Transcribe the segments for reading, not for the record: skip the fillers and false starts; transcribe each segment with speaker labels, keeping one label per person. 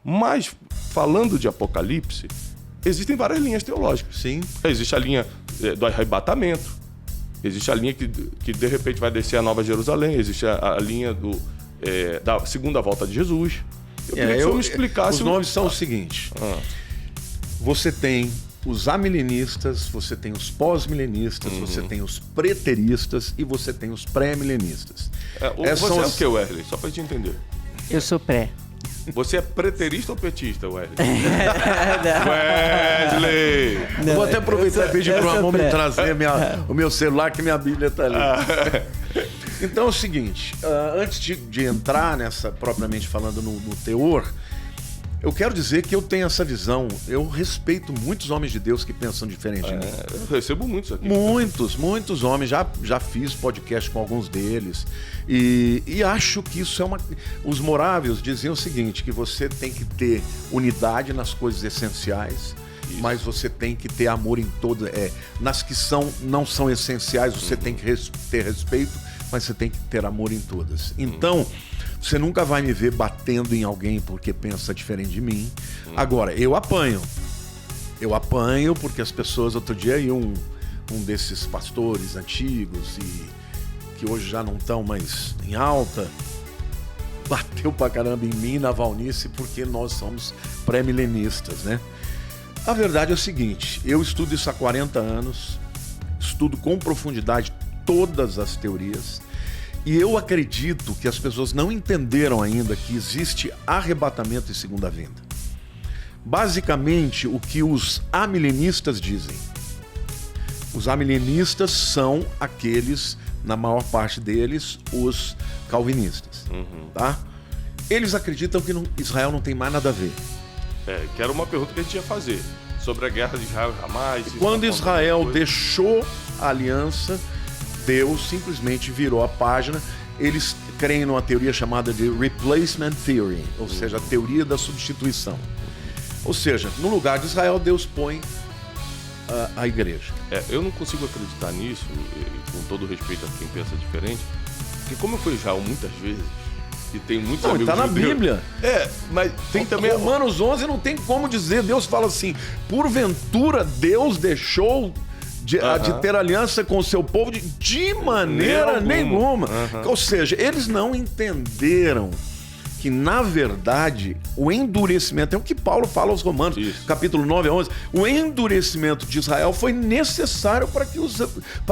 Speaker 1: Mas, falando de Apocalipse, existem várias linhas teológicas.
Speaker 2: Sim.
Speaker 1: Existe a linha do arrebatamento, existe a linha que de repente vai descer a Nova Jerusalém, existe a linha da segunda volta de Jesus. Eu queria que o senhor me explicasse...
Speaker 2: Os nomes são o seguinte. Você tem os amilenistas, você tem os pós-milenistas, você tem os preteristas e você tem os pré-milenistas.
Speaker 1: Você é o que, Wesley? Só pra gente entender.
Speaker 3: Eu sou pré.
Speaker 1: Você é preterista ou petista, Wesley? Wesley!
Speaker 2: Não, vou até aproveitar e pedir para o amor me trazer o meu celular, que minha Bíblia está ali. Então é o seguinte, antes de entrar nessa, propriamente falando, no teor, eu quero dizer que eu tenho essa visão. Eu respeito muitos homens de Deus que pensam diferente de mim.
Speaker 1: Eu recebo muitos aqui.
Speaker 2: Muitos homens. Já fiz podcast com alguns deles. E acho que isso é uma... Os morávios diziam o seguinte, que você tem que ter unidade nas coisas essenciais, mas você tem que ter amor em todas. Nas que não são essenciais, você tem que ter respeito, mas você tem que ter amor em todas. Então... Você nunca vai me ver batendo em alguém porque pensa diferente de mim. Agora, eu apanho. Eu apanho porque as pessoas... Outro dia aí um desses pastores antigos e que hoje já não estão mais em alta, bateu pra caramba em mim, na Valnice, porque nós somos pré-milenistas, né? A verdade é o seguinte, eu estudo isso há 40 anos, estudo com profundidade todas as teorias, e eu acredito que as pessoas não entenderam ainda que existe arrebatamento e segunda vinda. Basicamente, o que os amilenistas dizem. Os amilenistas são aqueles, na maior parte deles, os calvinistas. Tá? Eles acreditam que Israel não tem mais nada a ver.
Speaker 1: Que era uma pergunta que a gente ia fazer. Sobre a guerra de Israel jamais.
Speaker 2: Quando Israel deixou a aliança... Deus simplesmente virou a página. Eles creem numa teoria chamada de Replacement Theory, ou seja, a teoria da substituição. Ou seja, no lugar de Israel, Deus põe a igreja.
Speaker 1: Eu não consigo acreditar nisso, e com todo respeito a quem pensa diferente, porque como eu fui em Israel muitas vezes, e tem muitos amigos
Speaker 2: está na
Speaker 1: judeus,
Speaker 2: Bíblia.
Speaker 1: Mas tem também...
Speaker 2: Romanos 11 não tem como dizer. Deus fala assim, porventura Deus deixou... De ter aliança com o seu povo de maneira nenhuma. Ou seja, eles não entenderam que, na verdade, o endurecimento, é o que Paulo fala aos Romanos, capítulo 9 a 11, o endurecimento de Israel foi necessário para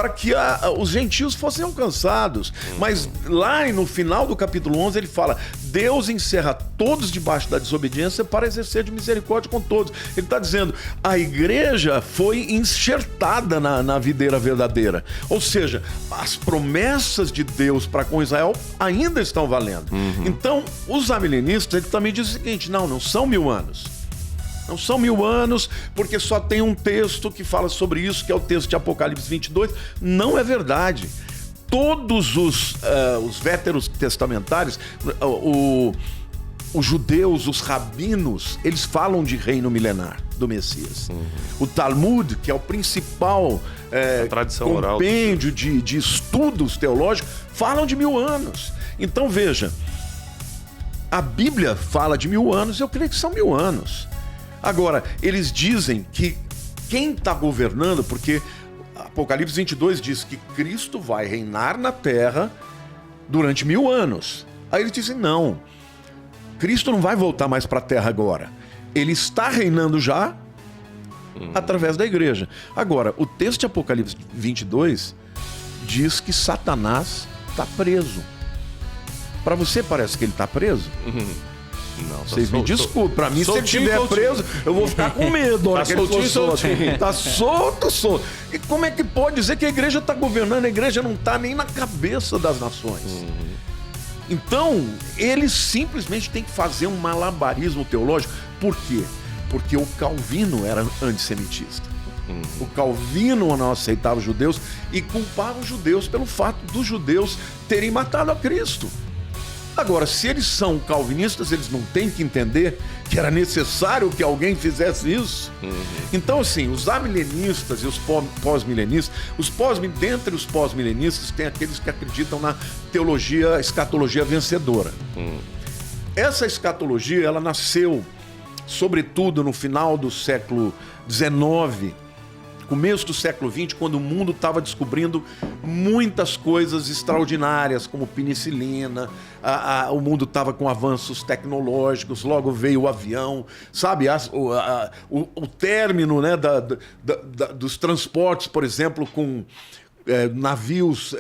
Speaker 2: que os gentios fossem alcançados. Mas lá no final do capítulo 11 ele fala, Deus encerra todos debaixo da desobediência para exercer de misericórdia com todos. Ele está dizendo, a igreja foi enxertada na videira verdadeira. Ou seja, as promessas de Deus para com Israel ainda estão valendo. Então, os amilenistas, ele também diz o seguinte, não são 1000 anos. Não são 1000 anos, porque só tem um texto que fala sobre isso, que é o texto de Apocalipse 22. Não é verdade. Todos os véteros testamentários, os judeus, os rabinos, eles falam de reino milenar do Messias. O Talmud, que é o principal compêndio de estudos teológicos, falam de 1000 anos. Então veja, a Bíblia fala de 1000 anos, eu creio que são 1000 anos. Agora, eles dizem que quem está governando, porque Apocalipse 22 diz que Cristo vai reinar na terra durante 1000 anos. Aí eles dizem, não, Cristo não vai voltar mais para a terra agora. Ele está reinando já através da igreja. Agora, o texto de Apocalipse 22 diz que Satanás está preso. Para você parece que ele está preso?
Speaker 1: Não,
Speaker 2: vocês me desculpem. Para mim, se ele estiver preso, eu vou ficar com medo.
Speaker 1: Tá soltinho.
Speaker 2: Tá solto. E como é que pode dizer que a igreja está governando? A igreja não está nem na cabeça das nações. Então, eles simplesmente têm que fazer um malabarismo teológico. Por quê? Porque o Calvino era antissemitista. O Calvino não aceitava os judeus e culpava os judeus pelo fato dos judeus terem matado a Cristo. Agora, se eles são calvinistas, eles não têm que entender que era necessário que alguém fizesse isso. Então, assim, os amilenistas e os pós-milenistas, dentre os pós-milenistas, tem aqueles que acreditam na escatologia vencedora. Essa escatologia, ela nasceu sobretudo no final do século XIX, começo do século XX, quando o mundo estava descobrindo muitas coisas extraordinárias, como penicilina, o mundo estava com avanços tecnológicos, logo veio o avião, sabe? O término, né, dos transportes, por exemplo, com navios...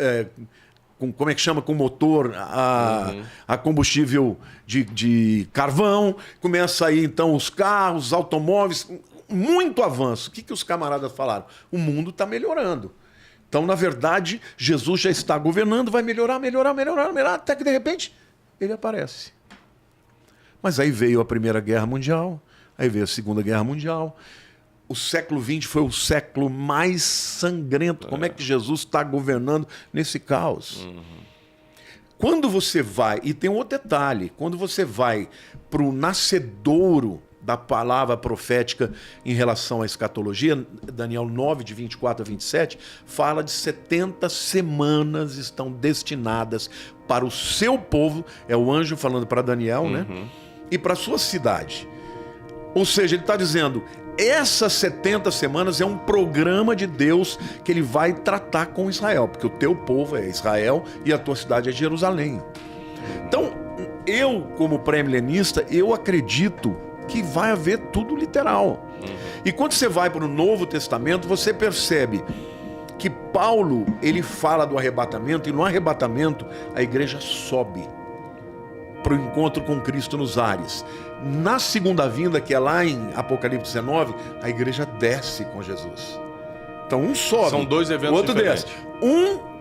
Speaker 2: como é que chama? Com motor a combustível de carvão. Começa aí, então, os carros, os automóveis... Muito avanço. O que os camaradas falaram? O mundo está melhorando. Então, na verdade, Jesus já está governando, vai melhorar, até que, de repente, ele aparece. Mas aí veio a Primeira Guerra Mundial, aí veio a Segunda Guerra Mundial. O século XX foi o século mais sangrento. Como é que Jesus está governando nesse caos? Quando você vai, e tem um outro detalhe, quando você vai para o nascedouro da palavra profética em relação à escatologia, Daniel 9, de 24 a 27, fala de 70 semanas estão destinadas para o seu povo, é o anjo falando para Daniel, né? E para a sua cidade. Ou seja, ele está dizendo, essas 70 semanas é um programa de Deus que ele vai tratar com Israel, porque o teu povo é Israel e a tua cidade é Jerusalém. Então, eu, como pré-milenista, eu acredito que vai haver tudo literal. E quando você vai para o Novo Testamento, você percebe que Paulo, ele fala do arrebatamento, e no arrebatamento a igreja sobe para o encontro com Cristo nos ares. Na segunda vinda, que é lá em Apocalipse 19, a igreja desce com Jesus. Então um sobe,
Speaker 1: são dois eventos
Speaker 2: o outro
Speaker 1: diferentes.
Speaker 2: desce. Um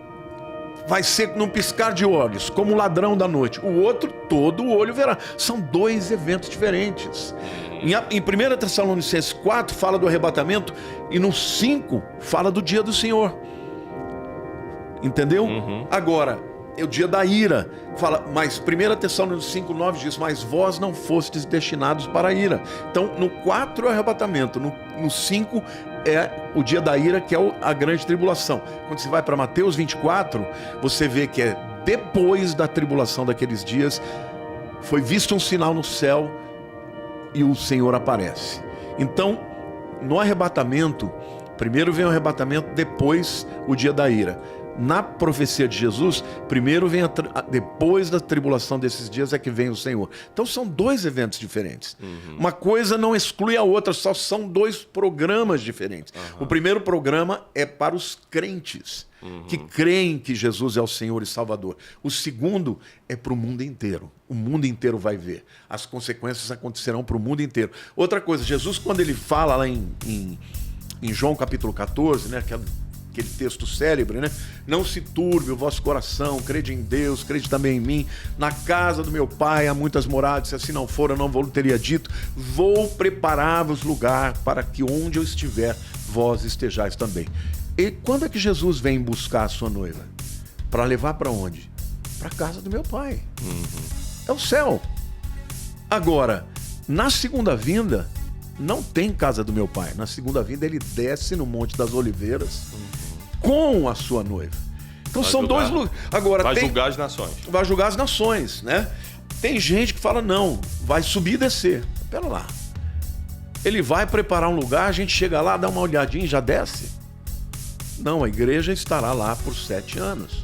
Speaker 2: vai ser num piscar de olhos, como o ladrão da noite. O outro, todo o olho verá. São dois eventos diferentes. Em 1 Tessalonicenses 4 fala do arrebatamento, e no 5 fala do dia do Senhor. Entendeu? Agora, é o dia da ira. Fala, mas 1 Tessalonicenses 5:9 diz, mas vós não fostes destinados para a ira. Então, no 4 é o arrebatamento, no 5 é o dia da ira, que é a grande tribulação. Quando você vai para Mateus 24, você vê que é depois da tribulação daqueles dias, foi visto um sinal no céu e o Senhor aparece. Então, no arrebatamento, primeiro vem o arrebatamento, depois o dia da ira. Na profecia de Jesus, primeiro vem depois da tribulação desses dias é que vem o Senhor. Então são dois eventos diferentes. Uma coisa não exclui a outra, só são dois programas diferentes. O primeiro programa é para os crentes, que creem que Jesus é o Senhor e Salvador. O segundo é para o mundo inteiro. O mundo inteiro vai ver. As consequências acontecerão para o mundo inteiro. Outra coisa, Jesus, quando ele fala lá em João capítulo 14, né, aquele texto célebre, né? Não se turbe o vosso coração, crede em Deus, crede também em mim. Na casa do meu pai há muitas moradas, se assim não for, eu não vos teria dito. Vou preparar-vos lugar para que onde eu estiver, vós estejais também. E quando é que Jesus vem buscar a sua noiva? Para levar para onde? Para a casa do meu pai. É o céu. Agora, na segunda vinda, não tem casa do meu pai. Na segunda vinda ele desce no Monte das Oliveiras com a sua noiva. Então vai são julgar, dois lugares. Agora,
Speaker 1: vai julgar as nações.
Speaker 2: Vai julgar as nações, né? Tem gente que fala, não, vai subir e descer. Pera lá. Ele vai preparar um lugar, a gente chega lá, dá uma olhadinha e já desce? Não, a igreja estará lá por 7 anos.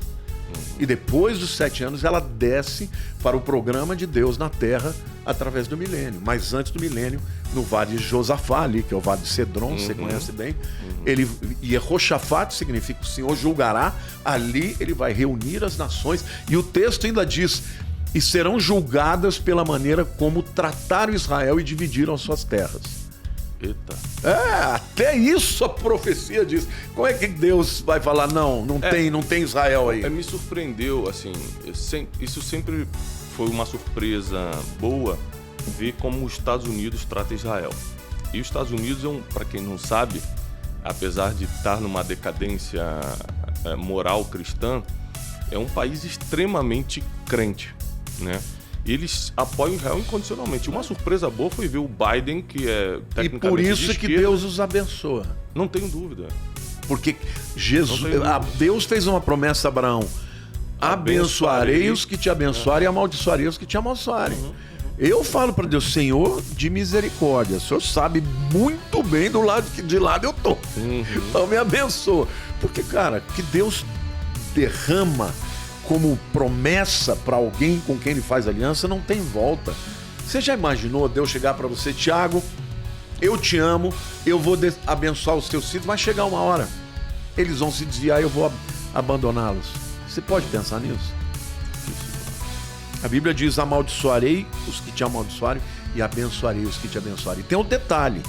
Speaker 2: E depois dos 7 anos ela desce para o programa de Deus na terra através do milênio. Mas antes do milênio, no vale de Josafá ali, que é o vale de Cedron, você conhece bem. Ele, e Jehoshafat significa o Senhor julgará. Ali ele vai reunir as nações. E o texto ainda diz, e serão julgadas pela maneira como trataram Israel e dividiram as suas terras.
Speaker 1: Eita.
Speaker 2: Até isso a profecia diz. Como é que Deus vai falar, não tem Israel aí?
Speaker 1: Me surpreendeu, assim, isso sempre foi uma surpresa boa, ver como os Estados Unidos tratam Israel. E os Estados Unidos, para quem não sabe, apesar de estar numa decadência moral cristã, é um país extremamente crente, né? Eles apoiam Israel incondicionalmente. Uma surpresa boa foi ver o Biden, que é tecnicamente
Speaker 2: e por isso que Deus os abençoa.
Speaker 1: Não tenho dúvida.
Speaker 2: Porque Deus fez uma promessa a Abraão: abençoarei os que te abençoarem e amaldiçoarei os que te amaldiçoarem. Eu falo para Deus, Senhor de misericórdia, o Senhor sabe muito bem do lado de lado eu tô. Então me abençoa. Porque, cara, que Deus derrama como promessa para alguém com quem ele faz aliança, não tem volta. Você já imaginou Deus chegar para você, Tiago, eu te amo, eu vou abençoar os teus filhos, vai chegar uma hora, eles vão se desviar e eu vou abandoná-los. Você pode pensar nisso? A Bíblia diz, amaldiçoarei os que te amaldiçoarem e abençoarei os que te abençoarem. E tem um detalhe,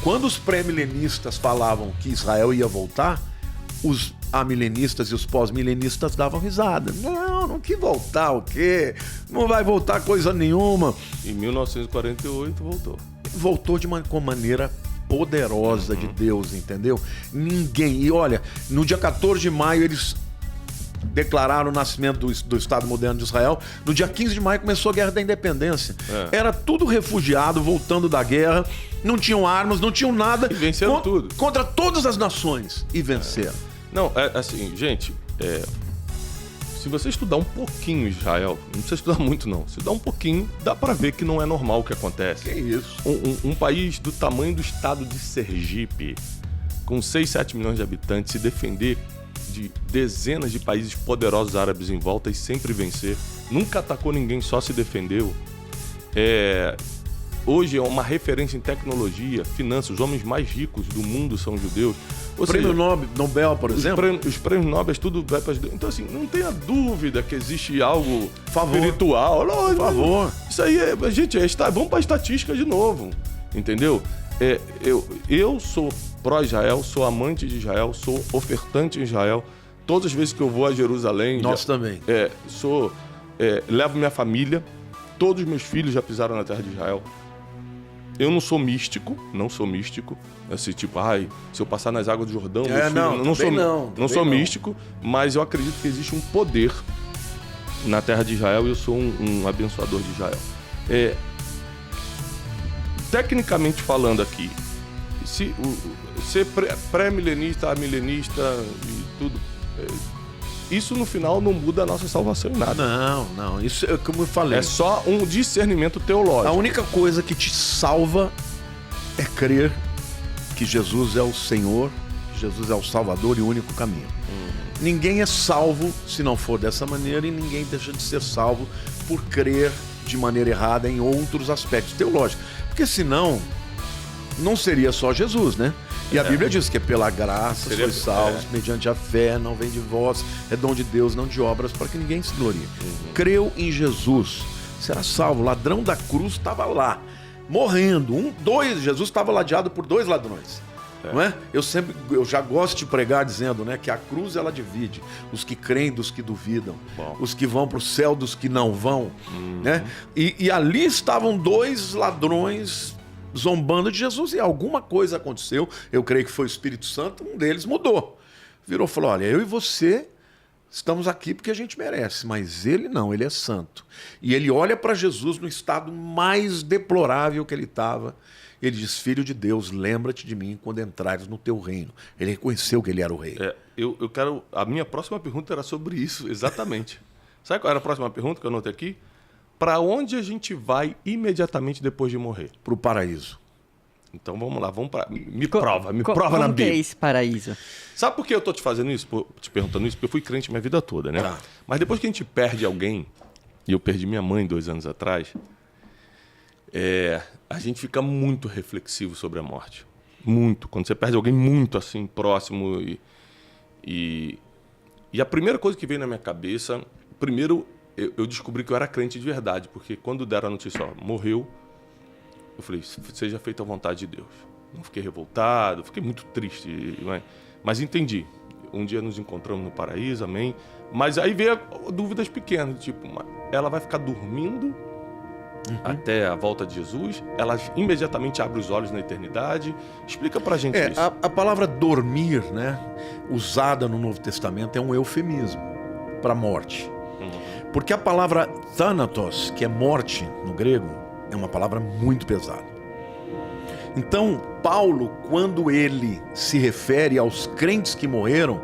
Speaker 2: quando os pré-milenistas falavam que Israel ia voltar, os amilenistas e os pós-milenistas davam risada. Não que voltar o quê? Não vai voltar coisa nenhuma.
Speaker 1: Em 1948 voltou.
Speaker 2: Voltou com maneira poderosa de Deus, entendeu? Ninguém. E olha, no dia 14 de maio eles declararam o nascimento do Estado Moderno de Israel. No dia 15 de maio começou a Guerra da Independência. Era tudo refugiado, voltando da guerra. Não tinham armas, não tinham nada.
Speaker 1: E venceram tudo.
Speaker 2: Contra todas as nações. E venceram.
Speaker 1: Não, assim, gente, se você estudar um pouquinho Israel, não precisa estudar muito não, se estudar um pouquinho, dá pra ver que não é normal o que acontece.
Speaker 2: Que isso?
Speaker 1: Um país do tamanho do estado de Sergipe, com 6, 7 milhões de habitantes, se defender de dezenas de países poderosos árabes em volta e sempre vencer, nunca atacou ninguém, só se defendeu. Hoje é uma referência em tecnologia, finanças, os homens mais ricos do mundo são judeus.
Speaker 2: O prêmio Nobel, por exemplo?
Speaker 1: Os prêmios Nobel, tudo vai para judeus. Então, assim, não tenha dúvida que existe algo espiritual.
Speaker 2: Por favor.
Speaker 1: Isso aí, gente, vamos para a estatística de novo, entendeu? Eu sou pró-Israel, sou amante de Israel, sou ofertante em Israel. Todas as vezes que eu vou a Jerusalém...
Speaker 2: Nós também.
Speaker 1: Levo minha família, todos os meus filhos já pisaram na terra de Israel. Eu não sou místico, assim, tipo, se eu passar nas águas do Jordão, não sou místico, mas eu acredito que existe um poder na terra de Israel e eu sou um abençoador de Israel. Tecnicamente falando aqui, ser pré-milenista, amilenista e tudo, isso no final não muda a nossa salvação em nada.
Speaker 2: Não, isso é como eu falei.
Speaker 1: É só um discernimento teológico.
Speaker 2: A única coisa que te salva é crer que Jesus é o Senhor, que Jesus é o Salvador e o único caminho. Ninguém é salvo se não for dessa maneira e ninguém deixa de ser salvo por crer de maneira errada em outros aspectos teológicos. Porque senão, não seria só Jesus, né? E a Bíblia diz que é pela graça, sois salvos, mediante a fé, não vem de vós, é dom de Deus, não de obras, para que ninguém se glorie. Creu em Jesus, será salvo. O ladrão da cruz estava lá, morrendo. Jesus estava ladeado por 2 ladrões. Não é? Eu já gosto de pregar dizendo, né, que a cruz ela divide os que creem dos que duvidam, os que vão para o céu dos que não vão, né? E ali estavam 2 ladrões zombando de Jesus e alguma coisa aconteceu, eu creio que foi o Espírito Santo, um deles mudou, virou e falou, olha, eu e você estamos aqui porque a gente merece, mas ele não, ele é santo. E ele olha para Jesus no estado mais deplorável que ele estava, ele diz, filho de Deus, lembra-te de mim quando entrares no teu reino. Ele reconheceu que ele era o rei.
Speaker 1: A minha próxima pergunta era sobre isso, exatamente. Sabe qual era a próxima pergunta que eu anotei aqui? Para onde a gente vai imediatamente depois de morrer?
Speaker 2: Para o paraíso.
Speaker 1: Então vamos lá, me prova na Bíblia.
Speaker 3: Como que é esse paraíso?
Speaker 1: Sabe por que eu estou te fazendo isso, te perguntando isso? Porque eu fui crente minha vida toda, né? Mas depois que a gente perde alguém, e eu perdi minha mãe 2 anos atrás, a gente fica muito reflexivo sobre a morte. Muito. Quando você perde alguém muito assim, próximo. E a primeira coisa que veio na minha cabeça, primeiro eu descobri que eu era crente de verdade, porque quando deram a notícia, morreu, eu falei, seja feita a vontade de Deus. Não fiquei revoltado, fiquei muito triste, mas entendi. Um dia nos encontramos no paraíso, amém. Mas aí veio dúvidas pequenas, tipo, ela vai ficar dormindo até a volta de Jesus, ela imediatamente abre os olhos na eternidade. Explica pra gente isso.
Speaker 2: A palavra dormir, né, usada no Novo Testamento é um eufemismo para morte. Porque a palavra thanatos, que é morte no grego, é uma palavra muito pesada. Então, Paulo, quando ele se refere aos crentes que morreram,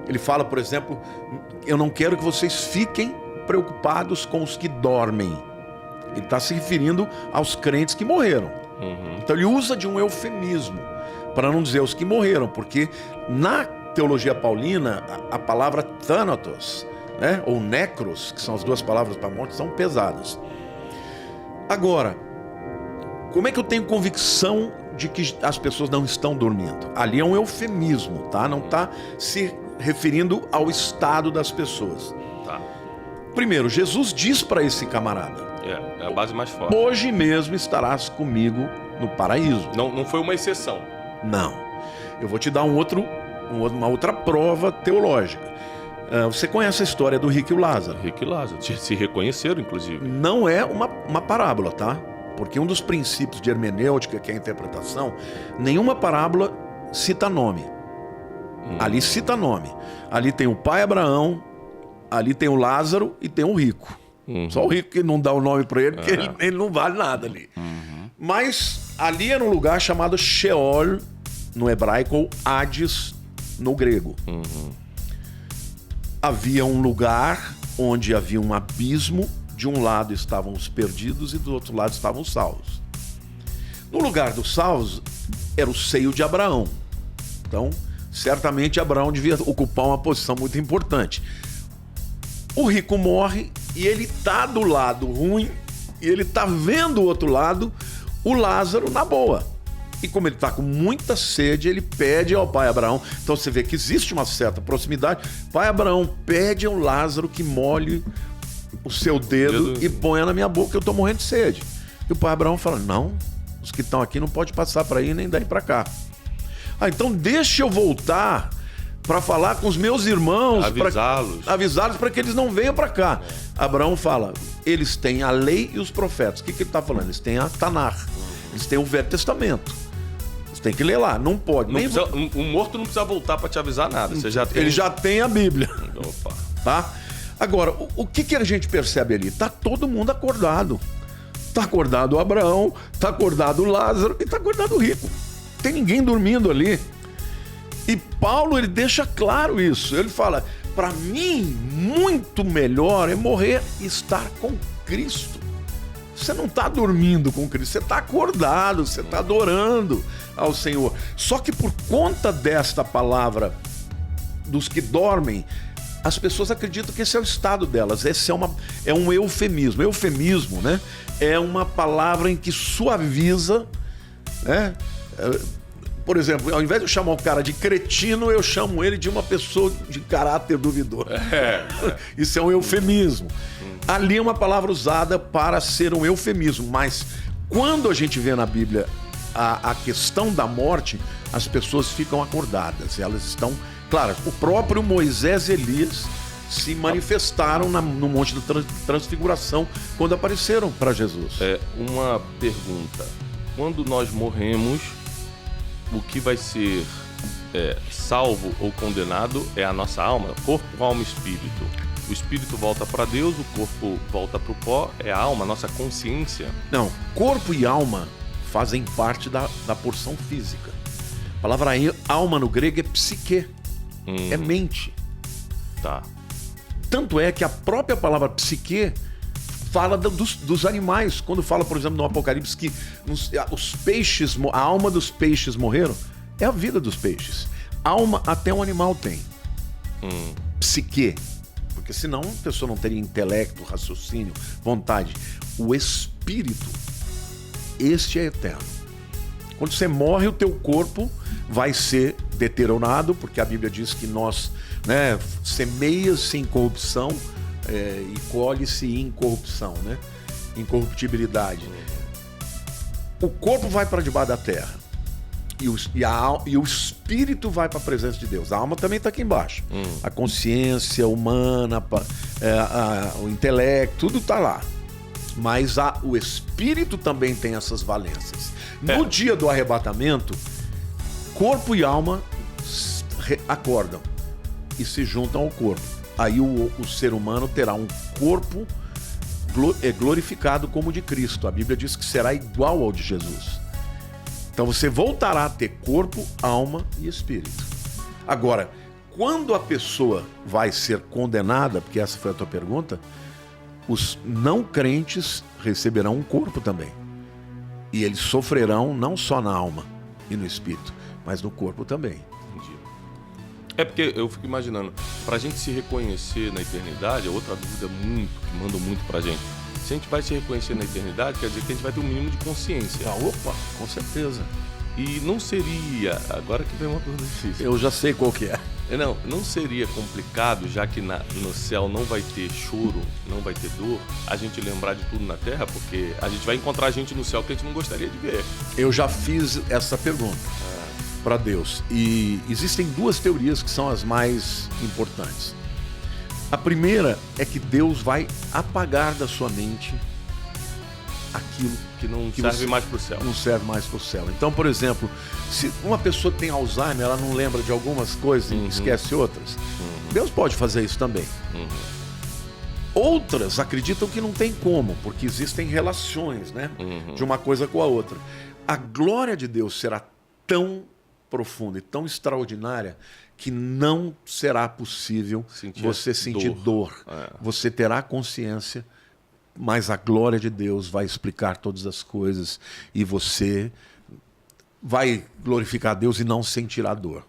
Speaker 2: ele fala, por exemplo, eu não quero que vocês fiquem preocupados com os que dormem. Ele está se referindo aos crentes que morreram. Então ele usa de um eufemismo, para não dizer os que morreram, porque na teologia paulina, a palavra thanatos, né, ou necros, que são as duas palavras para morte, são pesadas. Agora, como é que eu tenho convicção de que as pessoas não estão dormindo? Ali é um eufemismo, tá? Não está se referindo ao estado das pessoas.
Speaker 1: Tá.
Speaker 2: Primeiro, Jesus diz para esse camarada:
Speaker 1: É a base mais forte.
Speaker 2: hoje mesmo estarás comigo no paraíso.
Speaker 1: Não foi uma exceção.
Speaker 2: Não. Eu vou te dar uma outra prova teológica. Você conhece a história do rico e o Lázaro?
Speaker 1: Rico e Lázaro. Se reconheceram, inclusive.
Speaker 2: Não é uma parábola, tá? Porque um dos princípios de hermenêutica, que é a interpretação, nenhuma parábola cita nome. Ali cita nome. Ali tem o pai Abraão, ali tem o Lázaro e tem o rico. Só o rico que não dá o nome para ele, porque ele não vale nada ali. Mas ali era um lugar chamado Sheol, no hebraico, ou Hades, no grego. Havia um lugar onde havia um abismo. De um lado estavam os perdidos e do outro lado estavam os salvos. No lugar dos salvos era o seio de Abraão. Então, certamente Abraão devia ocupar uma posição muito importante. O rico morre e ele está do lado ruim e ele está vendo o outro lado, o Lázaro, na boa. E como ele está com muita sede, ele pede ao pai Abraão. Então você vê que existe uma certa proximidade. Pai Abraão, pede ao Lázaro que molhe o seu dedo e ponha na minha boca, que eu estou morrendo de sede. E o pai Abraão fala: não, os que estão aqui não podem passar para aí nem daí para cá. Então deixa eu voltar para falar com os meus irmãos, avisá-los para que eles não venham para cá. Abraão fala: eles têm a lei e os profetas. O que ele está falando? Eles têm a Tanar, eles têm o Velho Testamento. Você tem que ler lá, não pode.
Speaker 1: O morto não precisa voltar para te avisar nada. Você já tem...
Speaker 2: Ele já tem a Bíblia.
Speaker 1: Opa.
Speaker 2: Tá? Agora, o que a gente percebe ali? Tá todo mundo acordado. Tá acordado o Abraão, tá acordado o Lázaro e tá acordado o rico. Não tem ninguém dormindo ali. E Paulo, ele deixa claro isso. Ele fala: para mim, muito melhor é morrer e estar com Cristo. Você não está dormindo com Cristo, você está acordado, você está adorando ao Senhor. Só que por conta desta palavra dos que dormem, as pessoas acreditam que esse é o estado delas. Esse é um eufemismo. Eufemismo, né? É uma palavra em que suaviza, né? Por exemplo, ao invés de eu chamar o cara de cretino, eu chamo ele de uma pessoa de caráter duvidoso. Isso é um eufemismo. Ali é uma palavra usada para ser um eufemismo, mas quando a gente vê na Bíblia a questão da morte, as pessoas ficam acordadas. Elas estão... Claro, o próprio Moisés e Elias se manifestaram no Monte da Transfiguração quando apareceram para Jesus.
Speaker 1: Uma pergunta. Quando nós morremos, o que vai ser salvo ou condenado é a nossa alma, corpo, alma e espírito. O espírito volta para Deus, o corpo volta para o pó, é a alma, a nossa consciência.
Speaker 2: Não, corpo e alma fazem parte da porção física. A palavra alma no grego é psique, é mente.
Speaker 1: Tá.
Speaker 2: Tanto é que a própria palavra psique fala dos animais. Quando fala, por exemplo, no Apocalipse que os peixes, a alma dos peixes morreram, é a vida dos peixes. Alma até um animal tem. Psique. Porque senão a pessoa não teria intelecto, raciocínio, vontade. O espírito, este é eterno. Quando você morre, o teu corpo vai ser deteriorado, porque a Bíblia diz que nós, né, semeia-se em corrupção e colhe-se em incorrupção, né? Incorruptibilidade. O corpo vai para debaixo da terra e o espírito vai para a presença de Deus. A alma também está aqui embaixo. A consciência humana, o intelecto, tudo está lá. Mas o espírito também tem essas valências. No dia do arrebatamento, corpo e alma acordam e se juntam ao corpo. Aí o ser humano terá um corpo glorificado como o de Cristo. A Bíblia diz que será igual ao de Jesus. Então você voltará a ter corpo, alma e espírito. Agora, quando a pessoa vai ser condenada, porque essa foi a tua pergunta, os não crentes receberão um corpo também. E eles sofrerão não só na alma e no espírito, mas no corpo também.
Speaker 1: Entendi. É porque eu fico imaginando, pra gente se reconhecer na eternidade, é outra dúvida que mandam muito pra gente. Se a gente vai se reconhecer na eternidade, quer dizer que a gente vai ter um mínimo de consciência.
Speaker 2: Opa, com certeza.
Speaker 1: E não seria, agora que vem uma pergunta difícil.
Speaker 2: Eu já sei qual que é.
Speaker 1: Não seria complicado, já que no céu não vai ter choro, não vai ter dor, a gente lembrar de tudo na Terra? Porque a gente vai encontrar gente no céu que a gente não gostaria de ver.
Speaker 2: Eu já fiz essa pergunta para Deus. E existem duas teorias que são as mais importantes. A primeira é que Deus vai apagar da sua mente aquilo
Speaker 1: que não serve mais para o céu.
Speaker 2: Não serve mais para o céu. Então, por exemplo, se uma pessoa tem Alzheimer, ela não lembra de algumas coisas e esquece outras. Deus pode fazer isso também. Outras acreditam que não tem como, porque existem relações, né? De uma coisa com a outra. A glória de Deus será tão profunda e tão extraordinária que não será possível você sentir dor. Você terá consciência, mas a glória de Deus vai explicar todas as coisas e você vai glorificar a Deus e não sentirá dor.